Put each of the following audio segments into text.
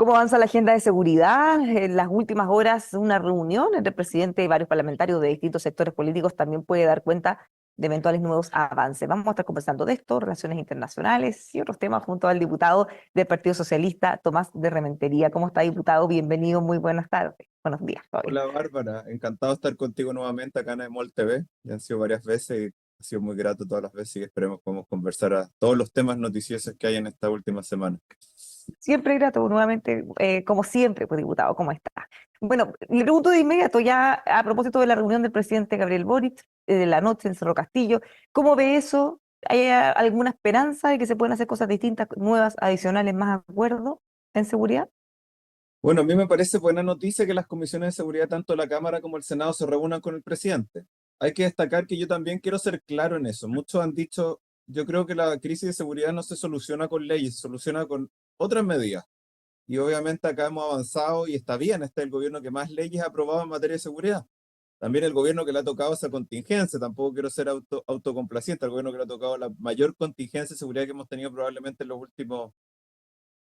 ¿Cómo avanza la agenda de seguridad? En las últimas horas, una reunión entre el presidente y varios parlamentarios de distintos sectores políticos también puede dar cuenta de eventuales nuevos avances. Vamos a estar conversando de esto, relaciones internacionales y otros temas junto al diputado del Partido Socialista, Tomás de Rementería. ¿Cómo está, diputado? Bienvenido, muy buenas tardes. Buenos días todavía. Hola Bárbara, encantado de estar contigo nuevamente acá en EMOL TV. Ya han sido varias veces y ha sido muy grato todas las veces y esperemos que podamos conversar a todos los temas noticiosos que hay en esta última semana. Siempre grato, nuevamente, como siempre, pues, diputado, ¿cómo está? Bueno, le pregunto de inmediato, ya a propósito de la reunión del presidente Gabriel Boric, de la noche en Cerro Castillo, ¿cómo ve eso? ¿Hay alguna esperanza de que se puedan hacer cosas distintas, nuevas, adicionales, más acuerdos en seguridad? Bueno, a mí me parece buena noticia que las comisiones de seguridad, tanto la Cámara como el Senado, se reúnan con el presidente. Hay que destacar que yo también quiero ser claro en eso. Muchos han dicho, yo creo que la crisis de seguridad no se soluciona con leyes, se soluciona con otras medidas. Y obviamente acá hemos avanzado y está bien, este es el gobierno que más leyes ha aprobado en materia de seguridad. También el gobierno que le ha tocado esa contingencia, tampoco quiero ser autocomplaciente, el gobierno que le ha tocado la mayor contingencia de seguridad que hemos tenido probablemente en los últimos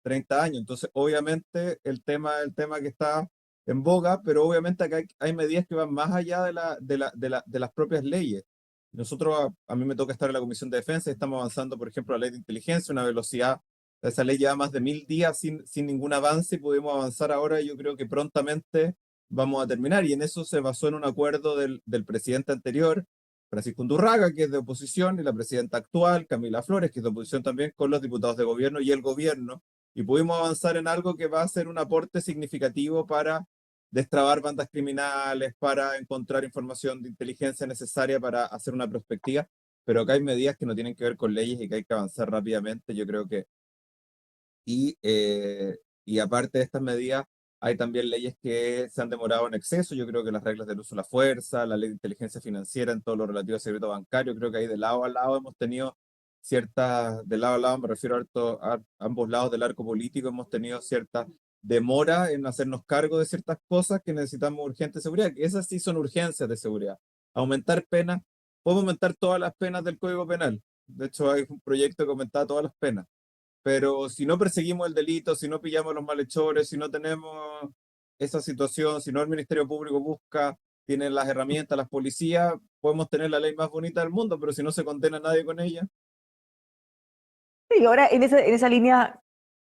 30 años. Entonces, obviamente, el tema que está en boga, pero obviamente acá hay medidas que van más allá de las propias leyes. Nosotros, a mí me toca estar en la Comisión de Defensa y estamos avanzando, por ejemplo, la ley de inteligencia, una velocidad, esa ley lleva más de 1000 días sin ningún avance y pudimos avanzar ahora y yo creo que prontamente vamos a terminar. Y en eso se basó en un acuerdo del presidente anterior, Francisco Undurraga, que es de oposición, y la presidenta actual, Camila Flores, que es de oposición también, con los diputados de gobierno y el gobierno y pudimos avanzar en algo que va a ser un aporte significativo para destrabar bandas criminales, para encontrar información de inteligencia necesaria para hacer una prospectiva, pero acá hay medidas que no tienen que ver con leyes y que hay que avanzar rápidamente, yo creo que, y, eh, y aparte de estas medidas, hay también leyes que se han demorado en exceso, yo creo que las reglas del uso de la fuerza, la ley de inteligencia financiera en todo lo relativo al secreto bancario, creo que ahí de lado a lado hemos tenido ciertas, de lado a lado me refiero a ambos lados del arco político, hemos tenido cierta demora en hacernos cargo de ciertas cosas que necesitamos urgente seguridad, que esas sí son urgencias de seguridad. Aumentar penas, podemos aumentar todas las penas del Código Penal. De hecho, hay un proyecto que aumenta todas las penas, pero si no perseguimos el delito, si no pillamos a los malhechores, si no tenemos esa situación, si no el Ministerio Público busca, tiene las herramientas, las policías, podemos tener la ley más bonita del mundo, pero si no se condena a nadie con ella. Y ahora, en esa línea,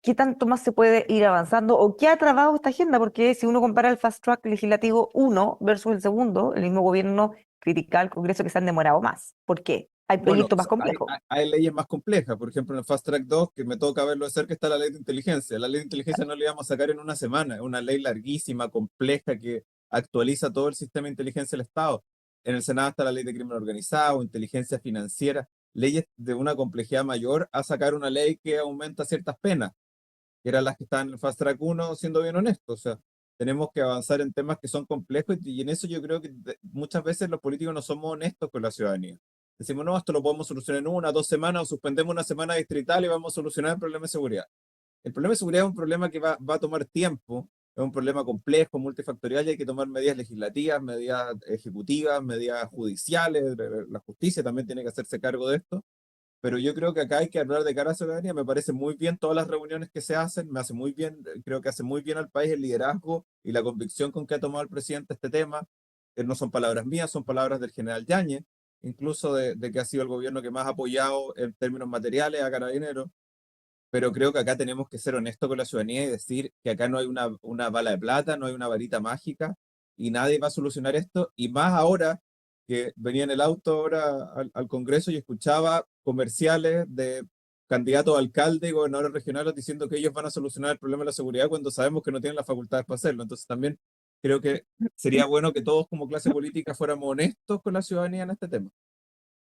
¿qué tanto más se puede ir avanzando o qué ha trabado esta agenda? Porque si uno compara el Fast Track legislativo uno versus el segundo, el mismo gobierno critica al Congreso que se han demorado más. ¿Por qué? Hay Bueno, proyectos o más sea, complejos. hay leyes más complejas. Por ejemplo, en el Fast Track 2, que me toca verlo de cerca, está la ley de inteligencia. La ley de inteligencia no la íbamos a sacar en una semana. Es una ley larguísima, compleja, que actualiza todo el sistema de inteligencia del Estado. En el Senado está la ley de crimen organizado, inteligencia financiera, leyes de una complejidad mayor a sacar una ley que aumenta ciertas penas, que eran las que estaban en el Fast Track 1, siendo bien honestos. O sea, tenemos que avanzar en temas que son complejos y en eso yo creo que muchas veces los políticos no somos honestos con la ciudadanía. Decimos, no, esto lo podemos solucionar en una, 2 semanas, o suspendemos una semana distrital y vamos a solucionar el problema de seguridad. El problema de seguridad es un problema que va a tomar tiempo, es un problema complejo, multifactorial, y hay que tomar medidas legislativas, medidas ejecutivas, medidas judiciales, la justicia también tiene que hacerse cargo de esto, pero yo creo que acá hay que hablar de cara a la ciudadanía. Me parece muy bien todas las reuniones que se hacen, me hace muy bien, creo que hace muy bien al país el liderazgo y la convicción con que ha tomado el presidente este tema. No son palabras mías, son palabras del general Yáñez, incluso de que ha sido el gobierno que más ha apoyado en términos materiales a Carabineros, pero creo que acá tenemos que ser honestos con la ciudadanía y decir que acá no hay una bala de plata, no hay una varita mágica y nadie va a solucionar esto. Y más ahora que venía en el auto ahora al Congreso y escuchaba comerciales de candidatos a alcalde y gobernadores regionales diciendo que ellos van a solucionar el problema de la seguridad cuando sabemos que no tienen las facultades para hacerlo. Entonces también creo que sería bueno que todos como clase política fuéramos honestos con la ciudadanía en este tema.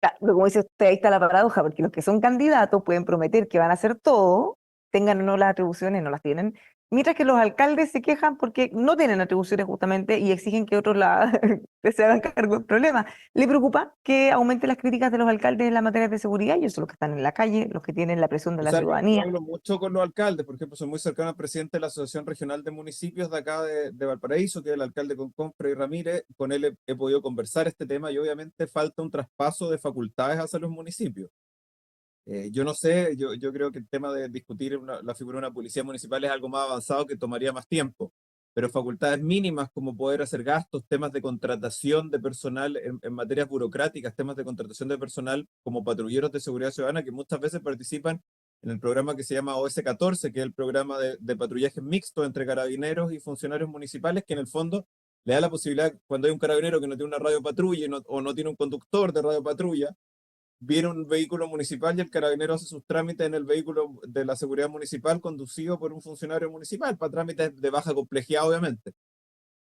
Claro, pero como dice usted, ahí está la paradoja, porque los que son candidatos pueden prometer que van a hacer todo, tengan o no las atribuciones, no las tienen, mientras que los alcaldes se quejan porque no tienen atribuciones justamente y exigen que otros se hagan cargo del problema. ¿Le preocupa que aumenten las críticas de los alcaldes en la materia de seguridad? Y eso los que están en la calle, los que tienen la presión de O la sea, yo ciudadanía. hablo mucho con los alcaldes, por ejemplo, soy muy cercano al presidente de la Asociación Regional de Municipios de acá de Valparaíso, que es el alcalde con Compra y Ramírez. Con él he podido conversar este tema y obviamente falta un traspaso de facultades hacia los municipios. Yo no sé, yo creo que el tema de discutir la figura de una policía municipal es algo más avanzado que tomaría más tiempo, pero facultades mínimas como poder hacer gastos, temas de contratación de personal en materias burocráticas, temas de contratación de personal como patrulleros de seguridad ciudadana que muchas veces participan en el programa que se llama OS-14, que es el programa de patrullaje mixto entre carabineros y funcionarios municipales, que en el fondo le da la posibilidad, cuando hay un carabinero que no tiene una radio patrulla o no tiene un conductor de radio patrulla, viene un vehículo municipal y el carabinero hace sus trámites en el vehículo de la seguridad municipal conducido por un funcionario municipal, para trámites de baja complejidad, obviamente.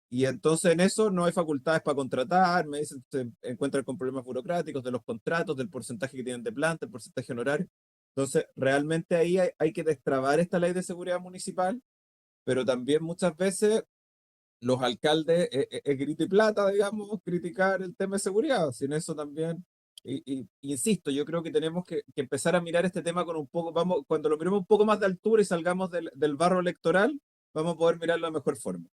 Y entonces en eso no hay facultades para contratar, me dicen, se encuentran con problemas burocráticos de los contratos, del porcentaje que tienen de planta, el porcentaje honorario. Entonces, realmente ahí hay que destrabar esta ley de seguridad municipal, pero también muchas veces los alcaldes, es grito y plata, digamos, criticar el tema de seguridad. Sin eso también, insisto, yo creo que tenemos que empezar a mirar este tema con un poco, vamos, cuando lo miremos un poco más de altura y salgamos del barro electoral, vamos a poder mirarlo de mejor forma.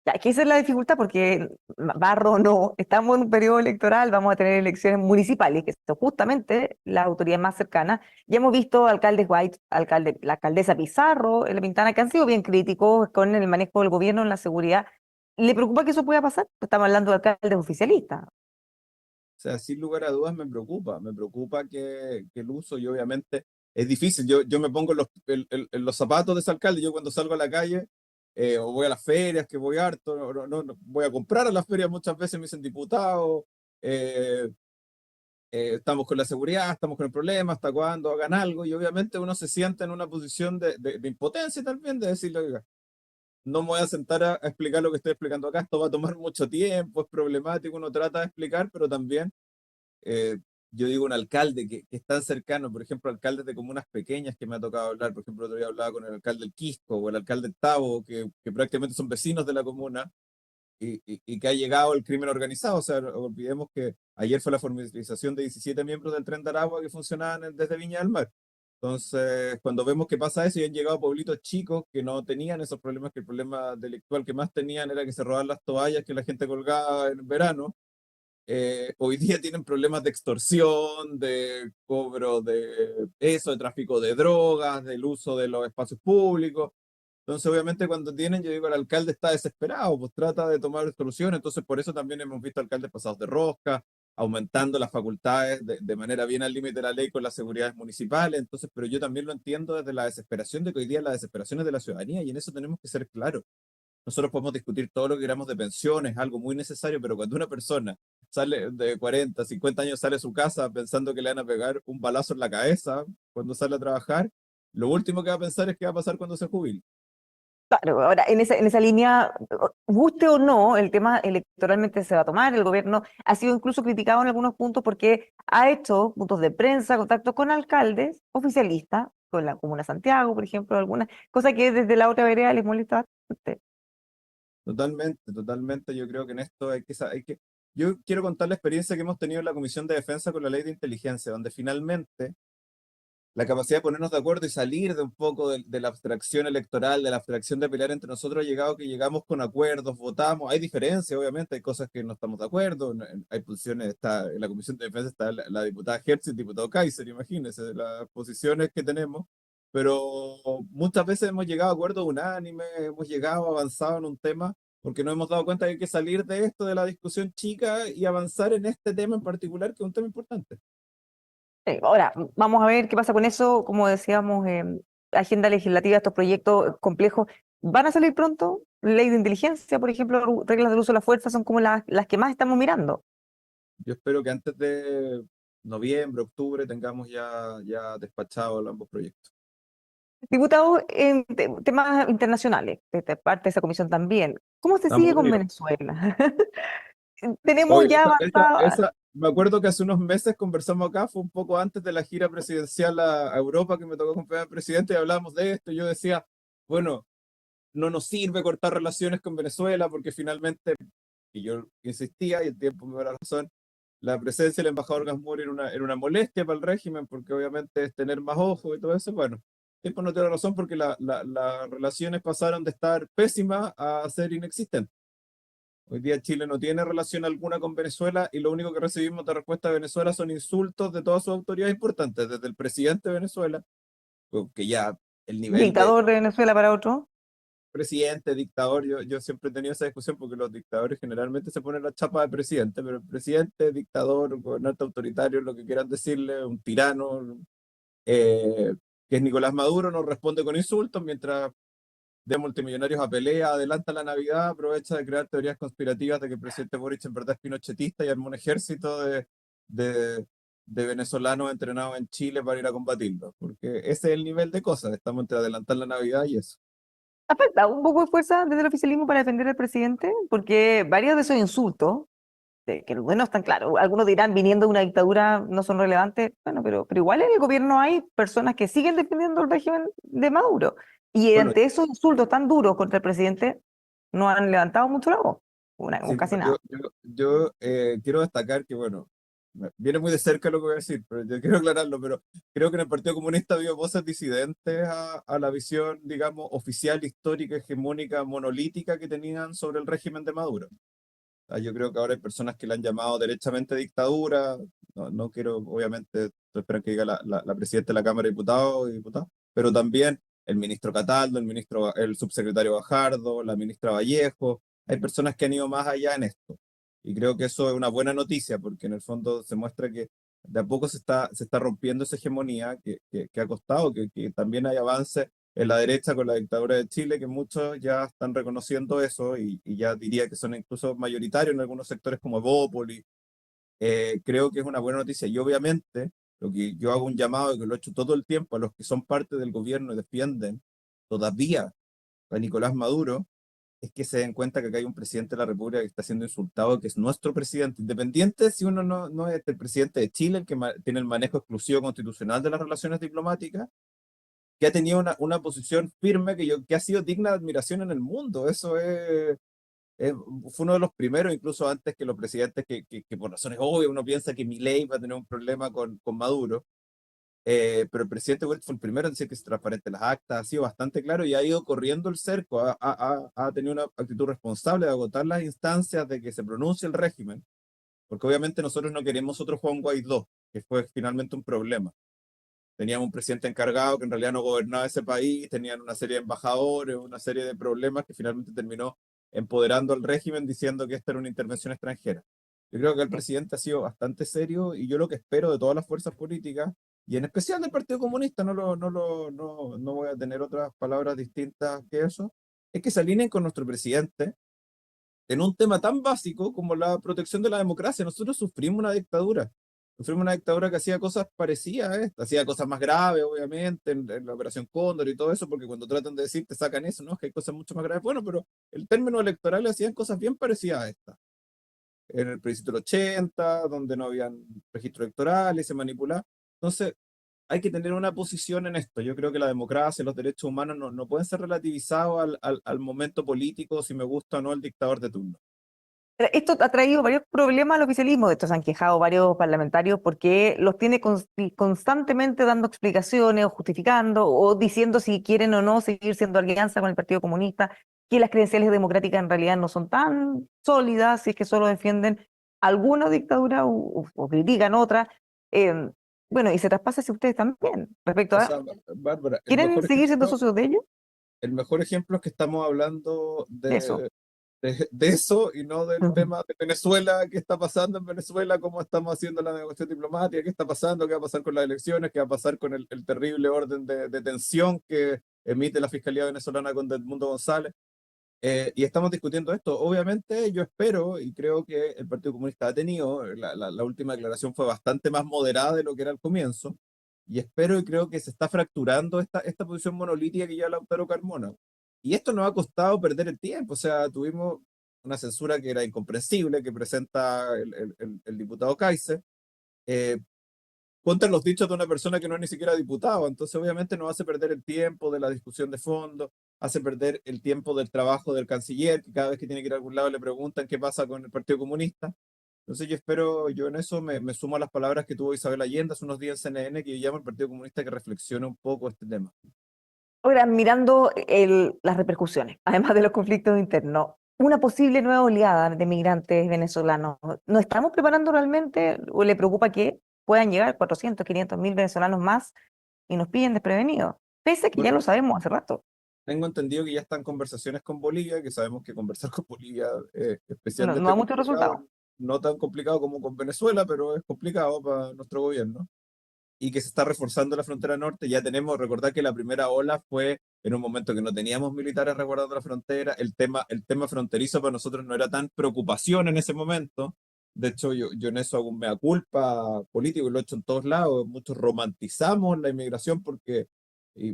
Ya, que esa es la dificultad porque Barro no, estamos en un periodo electoral, vamos a tener elecciones municipales, que son justamente la autoridad más cercana. Ya hemos visto alcaldes White, la alcaldesa Pizarro, en La Pintana, que han sido bien críticos con el manejo del gobierno en la seguridad. ¿Le preocupa que eso pueda pasar? Estamos hablando de alcaldes oficialistas. O sea, sin lugar a dudas me preocupa que el uso y obviamente es difícil. Yo me pongo en los zapatos de ese alcalde, yo cuando salgo a la calle o voy a las ferias, que voy harto, voy a comprar a las ferias muchas veces, me dicen diputado, eh, estamos con la seguridad, estamos con el problema, hasta cuándo hagan algo, y obviamente uno se siente en una posición de impotencia también, de decirle, oiga, no me voy a sentar a explicar lo que estoy explicando acá, esto va a tomar mucho tiempo, es problemático, uno trata de explicar, pero también eh, yo digo un alcalde que es tan cercano, por ejemplo, alcaldes de comunas pequeñas que me ha tocado hablar, por ejemplo, otro día hablaba con el alcalde del Quisco o el alcalde del Tabo, que prácticamente son vecinos de la comuna, y que ha llegado el crimen organizado. O sea, no olvidemos que ayer fue la formalización de 17 miembros del Tren de Aragua que funcionaban desde Viña del Mar. Entonces, cuando vemos que pasa eso y han llegado pueblitos chicos que no tenían esos problemas, que el problema delictual que más tenían era que se robaban las toallas que la gente colgaba en verano, hoy día tienen problemas de extorsión, de cobro de eso, de tráfico de drogas, del uso de los espacios públicos. Entonces, obviamente, cuando tienen, yo digo, el alcalde está desesperado, pues trata de tomar soluciones. Entonces, por eso también hemos visto alcaldes pasados de rosca, aumentando las facultades de manera bien al límite de la ley con las seguridades municipales. Entonces, pero yo también lo entiendo desde la desesperación de que hoy día la desesperación es de la ciudadanía y en eso tenemos que ser claros. Nosotros podemos discutir todo lo que queramos de pensiones, algo muy necesario, pero cuando una persona sale de 40, 50 años, sale de su casa pensando que le van a pegar un balazo en la cabeza cuando sale a trabajar, lo último que va a pensar es qué va a pasar cuando se jubile. Claro, ahora en esa línea, guste o no, el tema electoralmente se va a tomar. El gobierno ha sido incluso criticado en algunos puntos porque ha hecho puntos de prensa, contactos con alcaldes oficialistas, con la Comuna de Santiago, por ejemplo, algunas cosas que desde la otra vereda les molesta bastante. Totalmente, totalmente. Yo creo que en esto yo quiero contar la experiencia que hemos tenido en la Comisión de Defensa con la Ley de Inteligencia, donde finalmente la capacidad de ponernos de acuerdo y salir de un poco de la abstracción electoral, de la abstracción de pelear entre nosotros, ha llegado que llegamos con acuerdos, votamos. Hay diferencias, obviamente, hay cosas que no estamos de acuerdo, hay posiciones, está, en la Comisión de Defensa está la diputada Hertz y el diputado Kaiser, imagínense, de las posiciones que tenemos, pero muchas veces hemos llegado a acuerdos unánimes, hemos llegado avanzado en un tema, porque nos hemos dado cuenta que hay que salir de esto, de la discusión chica, y avanzar en este tema en particular, que es un tema importante. Ahora, vamos a ver qué pasa con eso. Como decíamos, agenda legislativa, estos proyectos complejos, ¿van a salir pronto? Ley de inteligencia, por ejemplo, reglas del uso de la fuerza son como las que más estamos mirando. Yo espero que antes de noviembre, octubre, tengamos ya despachados ambos proyectos. Diputados en temas internacionales, de parte de esa comisión también. ¿Cómo se Estamos sigue con unidos. Venezuela? Tenemos Hoy, ya avanzado. me acuerdo que hace unos meses conversamos acá, fue un poco antes de la gira presidencial a Europa que me tocó acompañar al presidente y hablamos de esto. Yo decía, bueno, no nos sirve cortar relaciones con Venezuela porque finalmente, y yo insistía y el tiempo me da la razón, la presencia del embajador Gasmuri era una molestia para el régimen porque obviamente es tener más ojos y todo eso. Bueno, el tiempo no tiene razón porque las relaciones pasaron de estar pésimas a ser inexistentes. Hoy día Chile no tiene relación alguna con Venezuela y lo único que recibimos de respuesta de Venezuela son insultos de todas sus autoridades importantes, desde el presidente de Venezuela, que ya el nivel de Dictador de Venezuela para otro. presidente, dictador, yo siempre he tenido esa discusión porque los dictadores generalmente se ponen la chapa de presidente, pero el presidente, dictador, gobernante autoritario, lo que quieran decirle, un tirano, eh, que es Nicolás Maduro, nos responde con insultos, mientras de multimillonarios a pelea, adelanta la Navidad, aprovecha de crear teorías conspirativas de que el presidente Boric en verdad es pinochetista y arma un ejército de, de venezolanos entrenados en Chile para ir a combatirlo, porque ese es el nivel de cosas, estamos entre adelantar la Navidad y eso. ¿Ha faltado un poco de fuerza desde el oficialismo para defender al presidente? Porque varios de esos insultos, que no están claros, algunos dirán viniendo de una dictadura no son relevantes, bueno, pero igual en el gobierno hay personas que siguen defendiendo el régimen de Maduro. Y Bueno, ante esos insultos tan duros contra el presidente, no han levantado mucho la voz, sí, casi pero nada. yo quiero destacar que, bueno, viene muy de cerca lo que voy a decir, pero yo quiero aclararlo, pero creo que en el Partido Comunista había voces disidentes a la visión, digamos, oficial, histórica, hegemónica, monolítica que tenían sobre el régimen de Maduro. Yo creo que ahora hay personas que le han llamado derechamente dictadura. No, no quiero, obviamente, esperan que diga la presidenta de la Cámara de Diputados y Diputadas, pero también el ministro Cataldo, el subsecretario Bajardo, la ministra Vallejo. Hay personas que han ido más allá en esto. Y creo que eso es una buena noticia, porque en el fondo se muestra que de a poco se está rompiendo esa hegemonía que ha costado, que también hay avances en la derecha con la dictadura de Chile, que muchos ya están reconociendo eso y ya diría que son incluso mayoritarios en algunos sectores como Evópoli. Creo que es una buena noticia y obviamente lo que yo hago un llamado y que lo he hecho todo el tiempo a los que son parte del gobierno y defienden todavía a Nicolás Maduro, es que se den cuenta que acá hay un presidente de la República que está siendo insultado, que es nuestro presidente, independiente si uno no es el presidente de Chile, el que tiene el manejo exclusivo constitucional de las relaciones diplomáticas, que ha tenido una posición firme que ha sido digna de admiración en el mundo. Eso fue uno de los primeros, incluso antes que los presidentes que por razones obvias uno piensa que Milei va a tener un problema con Maduro. Pero el presidente Boric fue el primero en decir que es transparente las actas, ha sido bastante claro y ha ido corriendo el cerco, ha tenido una actitud responsable de agotar las instancias de que se pronuncie el régimen, porque obviamente nosotros no queremos otro Juan Guaidó, que fue finalmente un problema. Teníamos un presidente encargado que en realidad no gobernaba ese país, tenían una serie de embajadores, una serie de problemas que finalmente terminó empoderando al régimen diciendo que esta era una intervención extranjera. Yo creo que el presidente ha sido bastante serio y yo lo que espero de todas las fuerzas políticas, y en especial del Partido Comunista, no voy a tener otras palabras distintas que eso, es que se alineen con nuestro presidente en un tema tan básico como la protección de la democracia. Nosotros sufrimos una dictadura. Sufrimos una dictadura que hacía cosas parecidas a esta, hacía cosas más graves, obviamente, en la Operación Cóndor y todo eso, porque cuando tratan de decir, te sacan eso, ¿no? Que hay cosas mucho más graves. Bueno, pero el término electoral hacían cosas bien parecidas a esta. En el plebiscito del 80, donde no habían registro electoral y se manipulaba. Entonces, hay que tener una posición en esto. Yo creo que la democracia, los derechos humanos no pueden ser relativizados al momento político, si me gusta o no el dictador de turno. Esto ha traído varios problemas al oficialismo, de esto se han quejado varios parlamentarios porque los tiene constantemente dando explicaciones o justificando o diciendo si quieren o no seguir siendo alianza con el Partido Comunista, que las credenciales democráticas en realidad no son tan sólidas, si es que solo defienden alguna dictadura o critican otra. Eh, bueno, y se traspasa si ustedes también, respecto O a, sea, Bárbara, ¿quieren seguir siendo socios de ellos? el mejor ejemplo es que estamos hablando De eso. de eso y no del Ujú. tema de Venezuela, qué está pasando en Venezuela, cómo estamos haciendo la negociación diplomática, qué está pasando, qué va a pasar con las elecciones, qué va a pasar con el terrible orden de detención que emite la Fiscalía venezolana con Edmundo González. Y estamos discutiendo esto. Obviamente yo espero y creo que el Partido Comunista ha tenido, la última declaración fue bastante más moderada de lo que era al comienzo, y espero y creo que se está fracturando esta posición monolítica que lleva Lautaro Carmona. Y esto nos ha costado perder el tiempo, o sea, tuvimos una censura que era incomprensible, que presenta el diputado Kaiser, eh, contra los dichos de una persona que no es ni siquiera diputado. Entonces, obviamente, nos hace perder el tiempo de la discusión de fondo, hace perder el tiempo del trabajo del canciller, que cada vez que tiene que ir a algún lado le preguntan qué pasa con el Partido Comunista. Entonces, yo espero, yo en eso me sumo a las palabras que tuvo Isabel Allende hace unos días en CNN, que llama al Partido Comunista que reflexione un poco este tema. Ahora, mirando las repercusiones, además de los conflictos internos, una posible nueva oleada de migrantes venezolanos. ¿Nos estamos preparando realmente o le preocupa que puedan llegar 400, 500 mil venezolanos más y nos pillen desprevenidos? Pese a que ya Bueno, lo sabemos hace rato. tengo entendido que ya están conversaciones con Bolivia, que sabemos que conversar con Bolivia es No, no especialmente da mucho complicado, resultado. no tan complicado como con Venezuela, pero es complicado para nuestro gobierno. Y que se está reforzando la frontera norte. Ya tenemos, recordar que la primera ola fue en un momento que no teníamos militares resguardando la frontera. El tema fronterizo para nosotros no era tan preocupación en ese momento. De hecho, yo en eso hago un mea culpa político y lo he hecho en todos lados. Muchos romantizamos la inmigración porque, y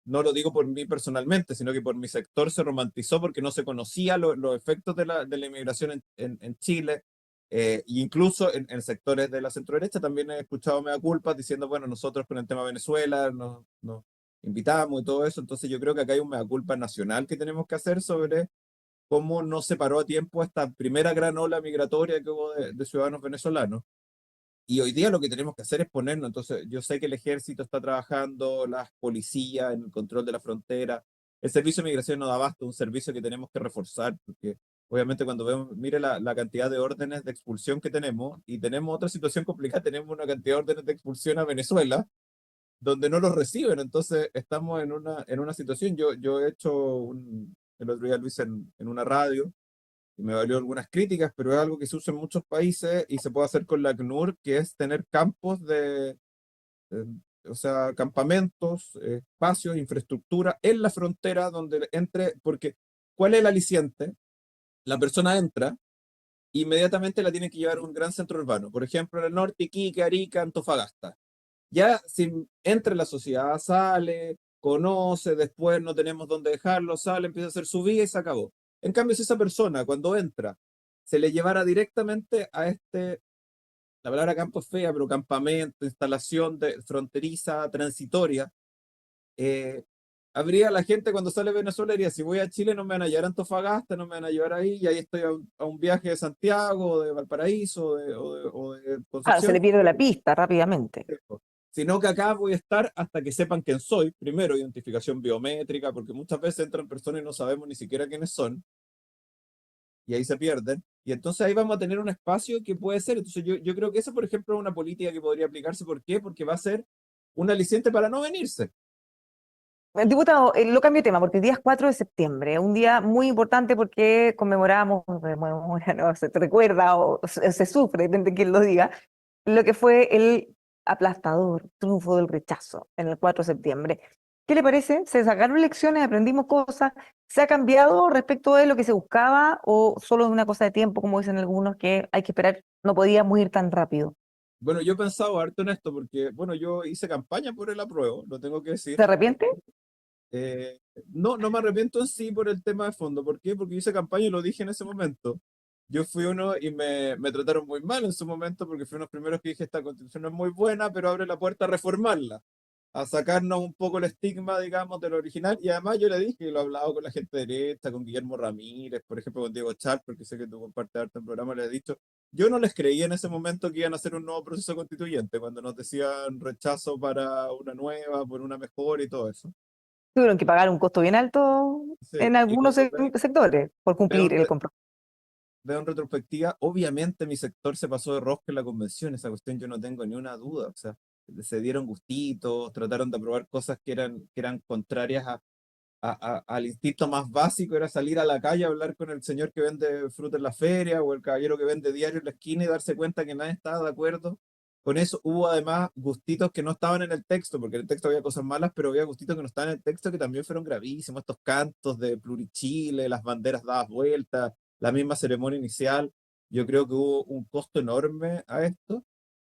no lo digo por mí personalmente, sino que por mi sector se romantizó porque no se conocía los efectos de la inmigración en Chile. Y incluso en sectores de la centroderecha también he escuchado mea culpa diciendo, bueno, nosotros con el tema Venezuela nos invitamos y todo eso. Entonces yo creo que acá hay un mea culpa nacional que tenemos que hacer sobre cómo no se paró a tiempo esta primera gran ola migratoria que hubo de ciudadanos venezolanos. Y hoy día lo que tenemos que hacer es ponernos, entonces yo sé que el ejército está trabajando, las policías en el control de la frontera, el servicio de migración no da abasto, un servicio que tenemos que reforzar, porque obviamente cuando vemos, mire la cantidad de órdenes de expulsión que tenemos, y tenemos otra situación complicada, tenemos una cantidad de órdenes de expulsión a Venezuela, donde no los reciben, entonces estamos en una situación, yo he hecho el otro día lo hice en una radio, y me valió algunas críticas, pero es algo que se usa en muchos países y se puede hacer con la ACNUR, que es tener campos eh, o sea, campamentos, espacios, infraestructura en la frontera donde entre, porque ¿cuál es el aliciente? La persona entra, inmediatamente la tiene que llevar a un gran centro urbano, por ejemplo, en el norte, Iquique, Arica, Antofagasta. Ya si entra en la sociedad, sale, conoce, después no tenemos dónde dejarlo, sale, empieza a hacer su vida y se acabó. En cambio, si esa persona cuando entra se le llevara directamente a la palabra campo es fea, pero campamento, instalación fronteriza, transitoria, eh, habría la gente cuando sale de Venezuela diría, si voy a Chile no me van a llevar a Antofagasta, no me van a llevar ahí, y ahí estoy a un viaje de Santiago, o de Valparaíso, o de Claro, se Concepción, le pierde la pista rápidamente. sino que acá voy a estar hasta que sepan quién soy. Primero, identificación biométrica, porque muchas veces entran personas y no sabemos ni siquiera quiénes son, y ahí se pierden. Y entonces ahí vamos a tener un espacio que puede ser. Entonces yo creo que esa, por ejemplo, es una política que podría aplicarse. ¿Por qué? Porque va a ser un aliciente para no venirse. Diputado, lo cambio de tema porque el día es 4 de septiembre, un día muy importante porque conmemoramos, no, se te recuerda o se sufre, depende de quien lo diga, lo que fue el aplastador triunfo del rechazo en el 4 de septiembre. ¿Qué le parece? ¿Se sacaron lecciones, aprendimos cosas? ¿Se ha cambiado respecto de lo que se buscaba o solo es una cosa de tiempo, como dicen algunos, que hay que esperar, no podíamos ir tan rápido? Bueno, yo he pensado harto en esto porque, bueno, yo hice campaña por el apruebo, lo tengo que decir. ¿Se arrepiente? Eh, no me arrepiento en sí por el tema de fondo. ¿Por qué? Porque hice campaña y lo dije en ese momento. Yo fui uno y me trataron muy mal en su momento porque fui uno de los primeros que dije esta constitución no es muy buena, pero abre la puerta a reformarla, a sacarnos un poco el estigma, digamos, del original. Y además yo le dije, y lo he hablado con la gente derecha, con Guillermo Ramírez, por ejemplo, con Diego Char, porque sé que tú compartes harto el programa, le he dicho, yo no les creí en ese momento que iban a hacer un nuevo proceso constituyente, cuando nos decían rechazo para una nueva, por una mejor y todo eso. Tuvieron que pagar un costo bien alto Sí, en y algunos cuando sectores por veo cumplir el compromiso. en retrospectiva, obviamente mi sector se pasó de rosca en la convención, esa cuestión yo no tengo ni una duda, o sea, se dieron gustitos, trataron de aprobar cosas que eran contrarias al instinto más básico, era salir a la calle a hablar con el señor que vende fruta en la feria o el caballero que vende diario en la esquina y darse cuenta que nadie estaba de acuerdo. Con eso hubo además gustitos que no estaban en el texto, porque en el texto había cosas malas, pero había gustitos que no estaban en el texto que también fueron gravísimos, estos cantos de plurichile, las banderas dadas vueltas, la misma ceremonia inicial. Yo creo que hubo un costo enorme a esto.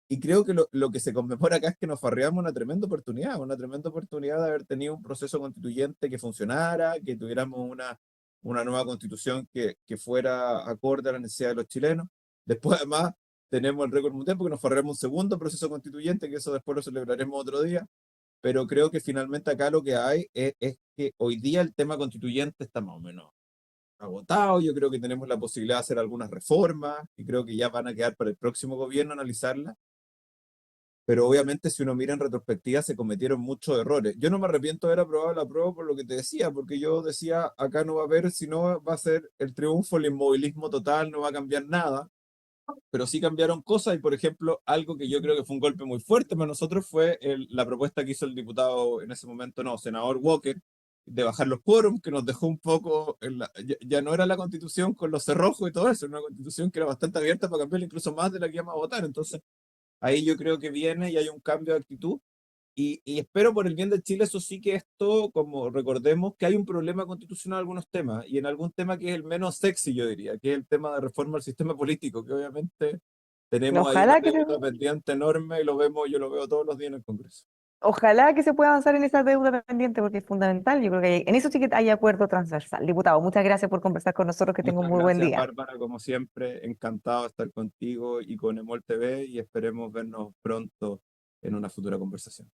Y creo que lo que se conmemora acá es que nos farreamos una tremenda oportunidad de haber tenido un proceso constituyente que funcionara, que tuviéramos una nueva constitución que fuera acorde a la necesidad de los chilenos. Después, además, tenemos el récord mundial porque nos farreamos un segundo proceso constituyente, que eso después lo celebraremos otro día. Pero creo que finalmente acá lo que hay es que hoy día el tema constituyente está más o menos agotado. Yo creo que tenemos la posibilidad de hacer algunas reformas y creo que ya van a quedar para el próximo gobierno analizarlas pero obviamente si uno mira en retrospectiva se cometieron muchos errores. Yo no me arrepiento de haber aprobado la prueba por lo que te decía, porque yo decía, acá no va a haber, sino va a ser el triunfo, el inmovilismo total, no va a cambiar nada, pero sí cambiaron cosas y, por ejemplo, algo que yo creo que fue un golpe muy fuerte para nosotros fue la propuesta que hizo el diputado en ese momento, no, senador Walker, de bajar los quórums, que nos dejó un poco, ya no era la constitución con los cerrojos y todo eso, era una constitución que era bastante abierta para cambiarla incluso más de la que íbamos a votar, entonces ahí yo creo que viene y hay un cambio de actitud. Y espero por el bien de Chile, eso sí, que esto, como recordemos, que hay un problema constitucional en algunos temas, y en algún tema que es el menos sexy, yo diría, que es el tema de reforma al sistema político, que obviamente tenemos ahí una Ojalá que se, deuda pendiente enorme y lo vemos, yo lo veo todos los días en el Congreso. ojalá que se pueda avanzar en esa deuda pendiente porque es fundamental. Yo creo que en eso sí que hay acuerdo transversal. Diputado, muchas gracias por conversar con nosotros, que tenga un Muchas muy buen gracias, día. Bárbara, como siempre, encantado de estar contigo y con Emol TV y esperemos vernos pronto en una futura conversación.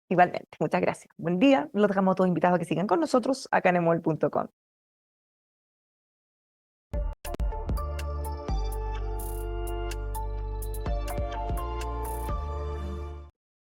Igualmente, muchas gracias. Buen día. Los dejamos a todos invitados a que sigan con nosotros acá en emol.com.